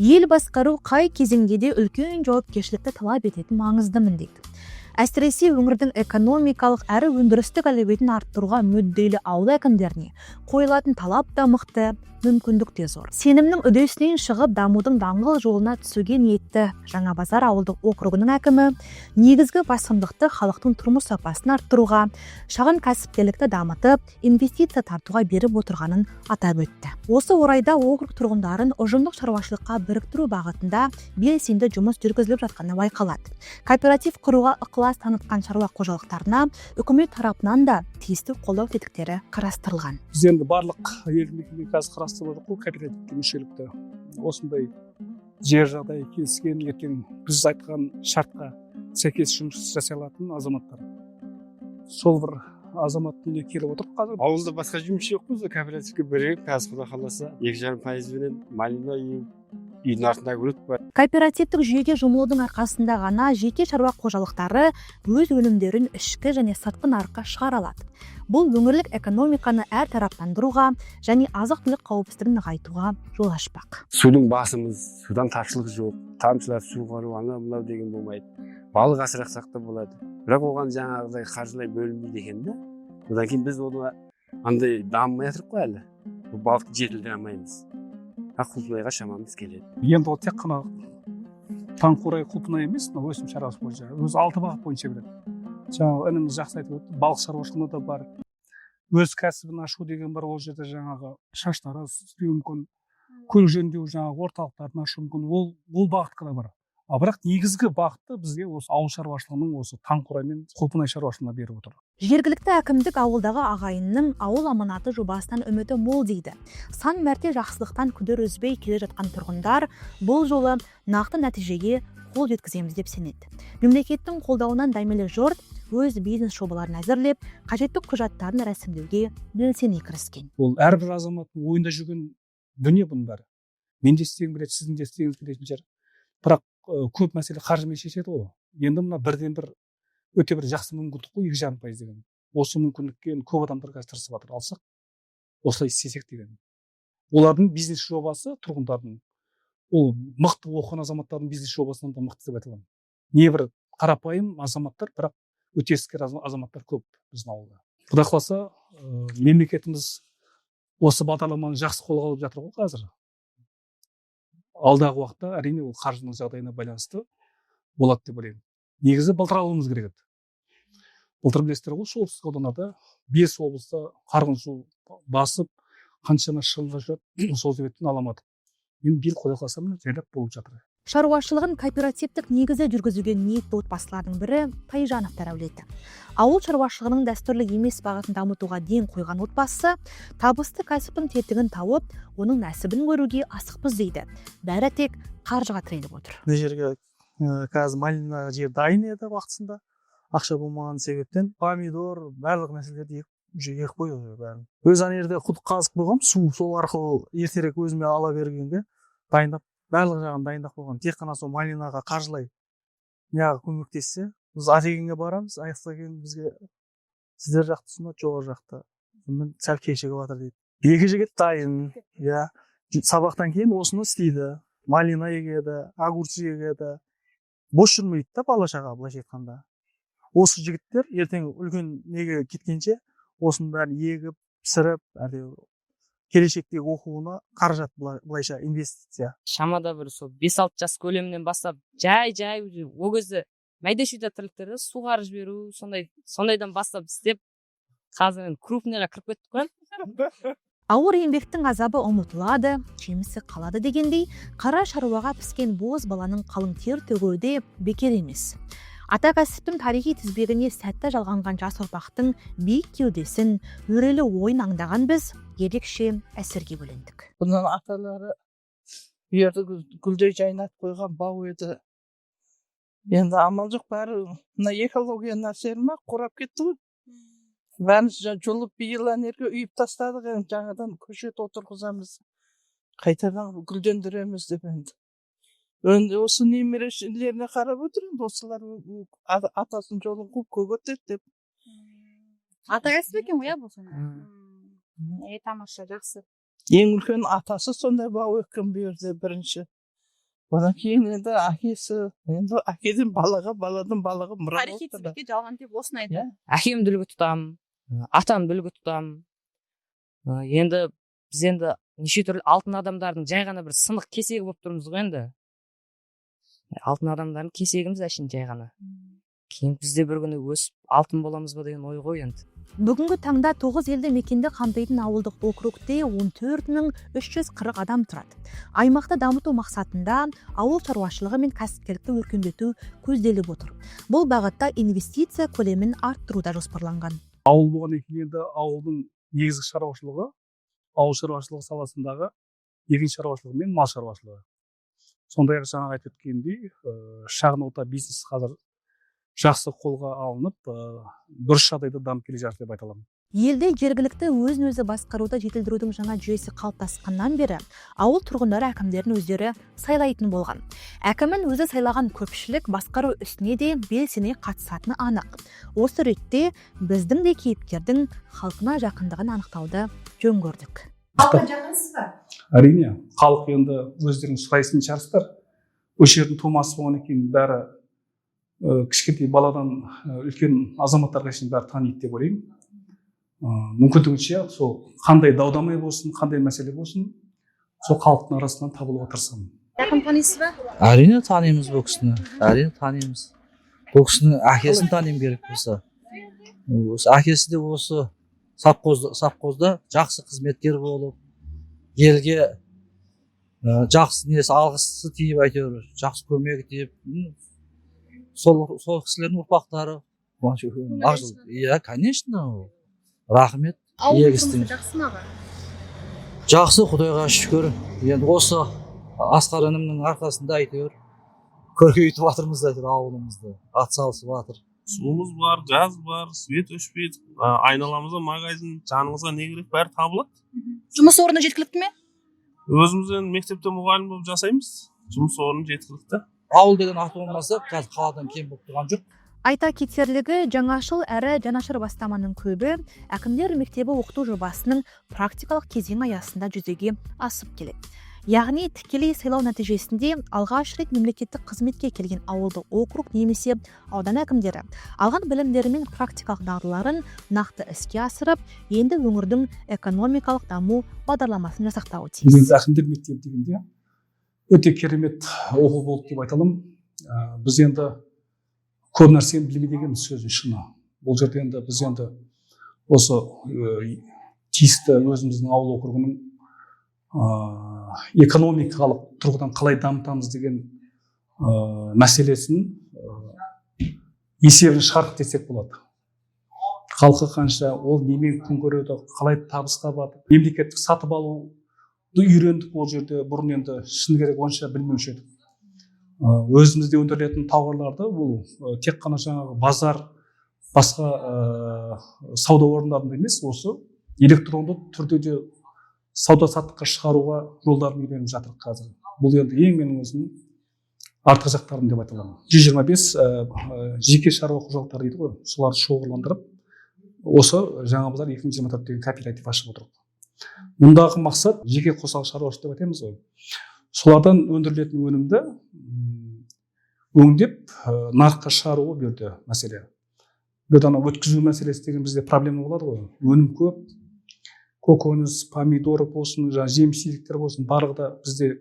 Ел басқару қай кезеңде де үлкен жауапкершілікті талап ететін маңызды міндет. Әсіресе өңірдің экономикалық әрі өндірістік әлеуетін арттыруға мүдделі ауыл әкімдеріне қойылатын талап та мықты, мүмкіндік те зор. Сенімнің үдесінен шығып дамудың даңғыл жолына түсуге ниетті Жаңабазар ауылдық округінің әкімі негізгі басымдықты халықтың тұрмыс сапасын арттыруға, шағын кәсіпкерлікті дамытып, инвестиция тартуға беріп отырғанын атап өтті. Осы орайда округ тұрғындарын ұжымдық шаруашылыққа біріктіру бағытында белсенді жұмыс жүргізіліп жатқаны байқалады. Кооператив құруға ықылас танытқан шаруа қожалықтарына үкімет тарапынан да тиісті қолдау тетіктері қарастырылған. Біз енді барлық елді мекенге қазір қарастырып отырмыз кооперативтік мүшелікті. Осындай жер жағдайы келіскен, ертең біз айтқан шартқа сәйкес жұмыс жасай алатын азаматтар. Сол бір азаматтың үйіне келіп отырып қазір. Ауылда басқа жұмыс жоқ болса, кооперативке бірігіп, қазір Құда қаласа 2,5%-бен малина үйдің артында өрт бар. Кооперативтік жүйеге жұмылудың арқасында ғана жеке шаруа қожалықтары өз өнімдерін ішкі және сыртқы нарыққа шығара алады. Бұл өңірлік экономиканы әртараптандыруға және азық-түлік қауіпсіздігін нығайтуға жол ашпақ. Судың басымыз, судан тапшылық жоқ, тамшылап су қару, анау-мынау деген болмайды. Балық асырақсақ та болады. Бірақ оған жаңағыдай қаржылай бөлінбейді екен да. Одан кейін біз оны андай дамымай жатырық қой әлі. Бұл балықты жетілдіре алмаймыз. Құлпынайға шамамыз келеді. Енді ол тек қана таңқурай құлпынай емес, өсім шаруасы бойынша өзі 6 бағыт бойынша береді. Жаңағы ініміз жақсы айтып өтті, балық шаруашылығында да бар. Өз кәсібін ашу деген бар, ол жерде жаңағы шаштараз істеуі мүмкін, көлік жөндеу жаңағы орталықтарын ашу мүмкін, ол бағытқа да бар. Бірақ негізгі бағытты бізге осы ауыл шаруашылығының осы таңқурай мен құлпынай шаруашылығына беріп отыр. Жергілікті әкімдік ауылдағы ағайынның ауыл аманаты жобасынан үміті мол дейді. Сан мәрте жақсылықтан күдер үзбей келе жатқан тұрғындар бұл жолы нақты нәтижеге қол жеткіземіз деп сенеді. Мемлекеттің қолдауынан дәмелі жұрт өз бизнес жобаларын әзірлеп, қажетті құжаттарын рәсімдеуге белсене кіріскен. Ол әрбір азаматтың ойында жүрген дүние бұның бәрі. Мен де істегім келеді, сіздің де істегіңіз келетін шығар. Бірақ көп мәселе қаржымен шешеді ғой. Енді мына бірден бір өте бір жақсы мүмкіндік қой, 2,5% деген. Осы мүмкіндікке көп адамдар қазір тырысып жатыр. Алсақ, осылай істесек деген. Олардың бизнес жобасы тұрғындардың, ол мықты оқыған азаматтардың бизнес жобасынан да мықты деп айтылған. Небір қарапайым азаматтар, бірақ өте іскер азаматтар көп біздің ауылда. Құда қаласа, мемлекетіміз осы бағдарламаны жақсы қолға алып жатыр ғой қазір. Алдағы уақытта әрине ол қаржының жағдайына байланысты болады деп ойлаймын. Негізі былтыр алуымыз керек еді. Былтыр білесіздер ғой, солтүстік аудандарда 5 облыста қарғын су басып, қаншама шығынға жүріп, сол себептен ала алмадық. Енді биыл Құда қаласа жайлап болып жатыр. Шаруашылығын кооперативтік негізде жүргізуге ниетті отбасылардың бірі Тайжановтар әулеті. Ауыл шаруашылығының дәстүрлі емес бағытын дамытуға ден қойған отбасы табысты кәсіптің тетігін тауып, оның нәсібін көруге асықпыз дейді. Бәрі тек қаржыға тіреліп отыр. Мына жерге қазір малина жер дайын еді уақытысында. Ақша болмаған себептен помидор, барлық нәрселерді егіп қойды бәрін. Өз ана жерде құдық қазып қойғам, су сол арқылы ертерек өзіме ала бергенге дайындап, барлық жағын дайындап қойған. Тек қана сол малинаға қаржылай неғып көмектессе, біз Атегенге барамыз, аяқтаған бізге сіздер жақты ұсынады, жоғары жақта сәл кешігіп жатыр дейді. Екі жігіт дайын, иә, сабақтан кейін осыны істейді. Малина егеді, огурцы егеді. Бос жүрмейді да бала шаға, былайша айтқанда. Осы жігіттер ертең үлкен неге кеткенше осының бәрін егіп, пісіріп, келешектегі оқуына қаражат былайша инвестиция. Шамада бір сол 5-6 жас көлемінен бастап жай о кезде майда-шүйда тірліктерді суғарып жіберу, сондайдан бастап істеп, қазір крупныйға кіріп кеттік қой. Ауыр еңбектің азабы ұмытылады, жемісі қалады дегендей, қара шаруаға піскен боз баланың қалың тер төгуі де бекер емес. Ата кәсіптің тарихи тізбегіне сәтті жалғанған жас ұрпақтың биік кеудесін, өрелі ойын аңдаған біз ерекше әсерге бөлендік. Бұның аталары үйерді гүлдей жайнатып қойған бау еді. Енді амал жоқ, бәрі мына экология нәрселер ма қурап кетті ғой. Бәрін жұлып биыл энерге үйіп тастадық, жаңадан көшет отырғызамыз. Қайтадан гүлдендіреміз деп енді. Осы немерелеріне қарап отырмын, осылар атасын жолын қуып көгертеді деп. Ата кәсіп екен ғой, бұл сонда. Тамаша, жақсы. Ең үлкен атасы сондай бау еккен бұл жерде бірінші. одан кейін енді әкесі енді әкеден балаға баладан балаға мұра тарихи тізбекке жалған деп осыны айтады. Иә. әкемді үлгі тұтамын, атамды үлгі тұтамын. Енді біз енді неше түрлі алтын адамдардың жай ғана бір сынық кесегі болып тұрмыз ғой енді. Алтын адамдардың кесегіміз әшейін жай ғана. Кейін бізде бір күні өсіп алтын боламыз ба деген ой ғой енді. Бүгінгі таңда 9 елді мекенді қамтитын ауылдық округте 14.340 адам тұрады. Аймақты дамыту мақсатында ауыл шаруашылығы мен кәсіпкерлікті өркендету көзделіп отыр. Бұл бағытта инвестиция көлемін арттыруда жоспарланған. Ауыл болғаннан кейін енді ауылдың негізгі шаруашылығы ауыл шаруашылығы саласындағы егін шаруашылығы мен мал шаруашылығы. Сондай ақ жаңа айтып өткендей, шағын орта бизнес қазір жақсы қолға алынып, дұрыс жағдайда дамып келе жатыр деп айта аламын. Елде жергілікті өзін өзі басқаруды жетілдірудің жаңа жүйесі қалыптасқаннан бері ауыл тұрғындары әкімдерін өздері сайлайтын болған. Әкімін өзі сайлаған көпшілік басқару ісіне де белсене қатысатыны анық. Осы ретте біздің де кейіпкердің халқына жақындығын анықтауды жөн көрдік. Халыққа жақынсыз ба? Әрине, халық енді өздерінің сұрайсын шығарсыздар. Осы жердің тумасы болғаннан кейін бәрі кішкентай баладан үлкен азаматтарға шейін бәрі таниды деп ойлаймын. Мүмкіндігінше сол қандай дау-дамай болсын, қандай мәселе болсын, сол халықтың арасынан табылуға тырысамын. Жақын танисыз ба? Әрине танимыз бұл кісіні, әрине танимыз. Бұл кісінің әкесін танимын керек болса. Әкесі де осы совхозда жақсы қызметкер болып, елге жақсы несі алғысы тиіп әйтеуір, жақсы көмегі тиіп, сол кісілердің ұрпақтары. Иә, конечно. Рахмет. Ауыл жақсы ма? Жақсы, Құдайға шүкір. Енді осы Асқар інімнің арқасында әйтеуір көркейтіп жатырмыз әйтеуір ауылымызды. Атсалысып жатыр. Суымыз бар, газ бар, свет өшпейді. Айналамызда магазин, жанымызға не керек бәрі табылады. Жұмыс орны жеткілікті ме? Өзімізден мектепте мұғалім болып жасаймыз. Жұмыс орны жеткілікті. Ауыл деген аты болмаса, қазір қаладан кем болып тұрған жоқ. Айта кетерлігі, жаңашыл әрі жанашыр бастаманың көбі әкімдер мектебі оқыту жобасының практикалық кезең аясында жүзеге асып келеді. Яғни тікелей сайлау нәтижесінде алғаш рет мемлекеттік қызметке келген ауылды округ немесе аудан әкімдері алған білімдері мен практикалық дағдыларын нақты іске асырып, енді өңірдің экономикалық даму бағдарламасын жасақтауы тиіс. Әкімдер мектебі дегенде өте керемет оқу болды деп айта аламын. Біз енді көп нәрсені білмейді екенбіз сөздің шыны. Бұл жерде енді біз енді осы тиісті өзіміздің ауыл округының экономикалық тұрғыдан қалай дамытамыз деген мәселесін есебін шығардық десек болады. Халқы қанша, ол немен күн көреді, қалай табыс табады, мемлекеттік сатып алуды үйрендік. Ол жерде бұрын енді шыны керек онша білмеуші едік. Өзімізде өндірілетін тауарларды бұл тек қана жаңағы базар, басқа сауда орындарында емес, осы электронды түрде де сауда саттыққа шығаруға жолдарын үйреніп жатыр қазір. Бұл енді ең менің өзімнің артық жақтарым деп айта аламын. 125 жеке шаруа қожалықтары дейді ғой, соларды шоғырландырып, осы жаңа базар 2024 деген кооператив ашып отырмыз. Мұндағы мақсат жеке қосалқы шаруашылық деп айтамыз ғой. Солардан өндірілетін өнімді өңдеп нарыққа шығаруы бұл жерде мәселе. Бұл жерде өткізу мәселесі деген бізде проблема болады ғой. Өнім көп, көкөніс, помидор болсын, жеміс-жидектер болсын, барлығы да бізде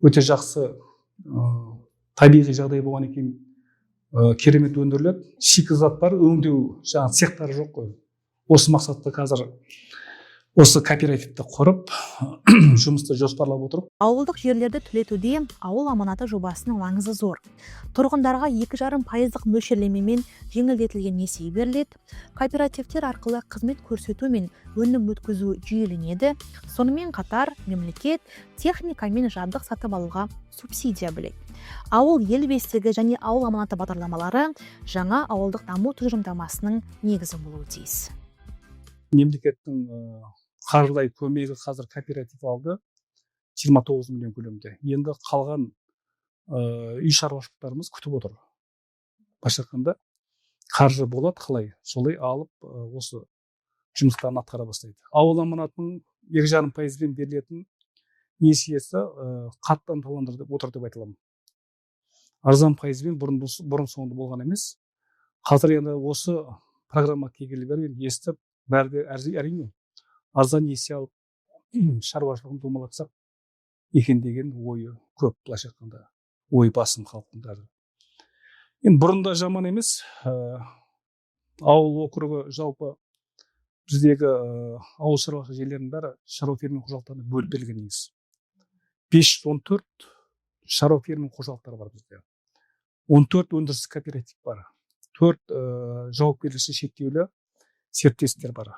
өте жақсы табиғи жағдай болған екен, керемет өндіріледі. Шикізат бар, өңдеу цехтары жоқ қой. Осы мақсатта қазір осы кооперативті құрып, жұмысты жоспарлап отырып. Ауылдық жерлерді түлетуде ауыл аманаты жобасының маңызы зор. Тұрғындарға 2,5% мөлшерлемемен жеңілдетілген несие беріледі. Кооперативтер арқылы қызмет көрсету мен өнім өткізу жүйеленеді. Сонымен қатар мемлекет техника мен жабдық сатып алуға субсидия бөледі. Ауыл ел бесігі және ауыл аманаты бағдарламалары жаңа ауылдық даму тұжырымдамасының негізі болуы тиіс. Мемлекеттің қаржылай көмегі қазір кооператив алды 29 миллион көлемінде. Енді қалған үй шаруашылықтарымыз күтіп отыр. Былайша айтқанда қаржы болады, қалай солай алып осы жұмыстарын атқара бастайды. Ауыл аманатының 2,5% берілетін несиесі қатты ынталандырып отыр деп айта аламын. Арзан пайызбен бұрын соңды болған емес. Қазір енді осы программа келгелі бері енді естіп, бәрі де әрине арзан несие алып шаруашылығын домалатсақ екен деген ойы көп, былайша айтқанда ой басым халықтың. Енді бұрында жаман емес. Ауыл округі жалпы біздегі ауыл шаруашылық жерлерінің бәрі шаруа фермер қожалықтарына бөліп берілген негізі. 514 шаруа фермер қожалықтары бар бізде. 14 өндірістік кооператив бар. 4 жауапкершілігі шектеулі серіктестер бар.